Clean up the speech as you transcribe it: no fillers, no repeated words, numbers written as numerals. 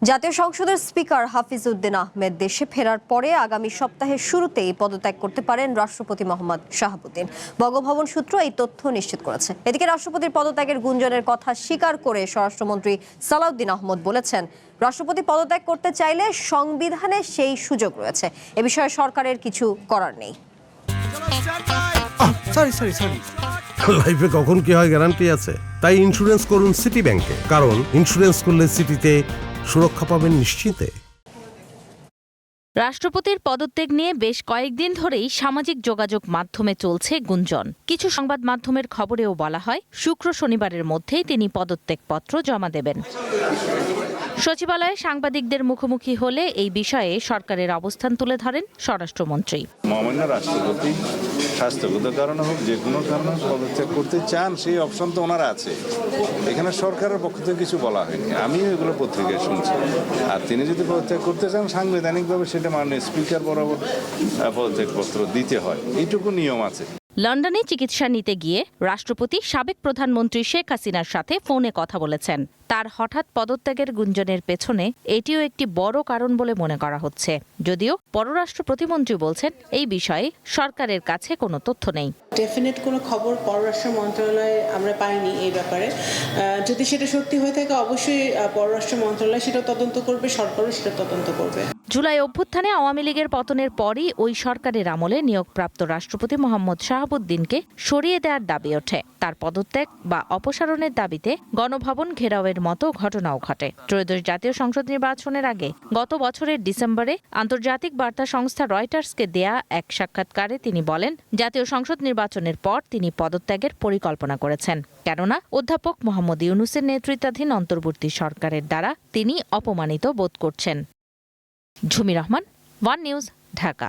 জাতীয় সংসদের স্পিকার হাফিজ উদ্দিন আহমেদ দেশে ফেরার পরে আগামী সপ্তাহের শুরুতেই পদত্যাগ করতে পারেন রাষ্ট্রপতি মোহাম্মদ শাহাবুদ্দিন। বঙ্গভবন সূত্র এই তথ্য নিশ্চিত করেছে। এদিকে রাষ্ট্রপতির পদত্যাগের গুঞ্জনের কথা স্বীকার করে স্বরাষ্ট্রমন্ত্রী সালাউদ্দিন আহমদ বলেছেন, রাষ্ট্রপতি পদত্যাগ করতে চাইলে সংবিধানে সেই সুযোগ রয়েছে। এ বিষয়ে সরকারের কিছু করার নেই। লাইফে কখন কি হয় গ্যারান্টি আছে? তাই ইন্স্যুরেন্স করুন সিটি ব্যাংকে, কারণ ইন্স্যুরেন্স করলে সিটিতে সুরক্ষা পাবেন নিশ্চিন্তে। রাষ্ট্রপতির পদত্যাগ নিয়ে বেশ কয়েকদিন ধরেই সামাজিক যোগাযোগ মাধ্যমে চলছে গুঞ্জন। কিছু সংবাদ মাধ্যমের খবরেও বলা হয় শুক্র শনিবারের মধ্যেই তিনি পদত্যাগপত্র জমা দেবেন। সচিবালয়ে সাংবাদিকদের মুখোমুখি হলে এই বিষয়ে সরকারের অবস্থান তুলে ধরেন স্বরাষ্ট্রমন্ত্রী। মহামান্য রাষ্ট্রপতি স্বাস্থ্যগত কারণে হোক যে কোনো কারণে পদত্যাগ করতে চান, সেই অপশন তো ওনারা আছে। এখানে সরকারের পক্ষ থেকে কিছু বলা হয়নি, আমিও এগুলো পত্রিকায় শুনছি। আর তিনি যদি পদত্যাগ করতে চান, সাংবিধানিকভাবে সেটা মাননীয় স্পিকার বরাবর পদত্যাগপত্র দিতে হয়, এইটুকু নিয়ম আছে। লন্ডনে চিকিৎসা নিতে গিয়ে রাষ্ট্রপতি সাবেক প্রধানমন্ত্রী শেখ হাসিনার সাথে ফোনে কথা বলেছেন। তার হঠাৎ পদত্যাগের গুঞ্জনের পেছনে এটিও একটি বড় কারণ বলে মনে করা হচ্ছে, যদিও পররাষ্ট্র প্রতিমন্ত্রী বলছেন এই বিষয়ে সরকারের কাছে কোনো তথ্য নেই। ডেফিনেট কোনো খবর পররাষ্ট্র মন্ত্রণালয়ে আমরা পাইনি এই ব্যাপারে। যদি সেটা সত্যি হয়ে থাকে, অবশ্যই পররাষ্ট্র মন্ত্রণালয় সেটা তদন্ত করবে, সরকারও সেটা তদন্ত করবে। জুলাই অভ্যুত্থানে আওয়ামী লীগের পতনের পরই ওই সরকারের আমলে নিয়োগপ্রাপ্ত রাষ্ট্রপতি মোহাম্মদ শাহাবুদ্দিনকে সরিয়ে দেওয়ার দাবি ওঠে। তার পদত্যাগ বা অপসারণের দাবিতে গণভবন ঘেরাওয়ের মতো ঘটনাও ঘটে। ত্রয়োদশ জাতীয় সংসদ নির্বাচনের আগে গত বছরের ডিসেম্বরে আন্তর্জাতিক বার্তা সংস্থা রয়টার্সকে দেয়া এক সাক্ষাৎকারে তিনি বলেন, জাতীয় সংসদ নির্বাচনের পর তিনি পদত্যাগের পরিকল্পনা করেছেন, কেননা অধ্যাপক মোহাম্মদ ইউনূসের নেতৃত্বাধীন অন্তর্বর্তী সরকারের দ্বারা তিনি অপমানিত বোধ করছেন। ঝুমি রহমান, ওয়ান নিউজ, ঢাকা।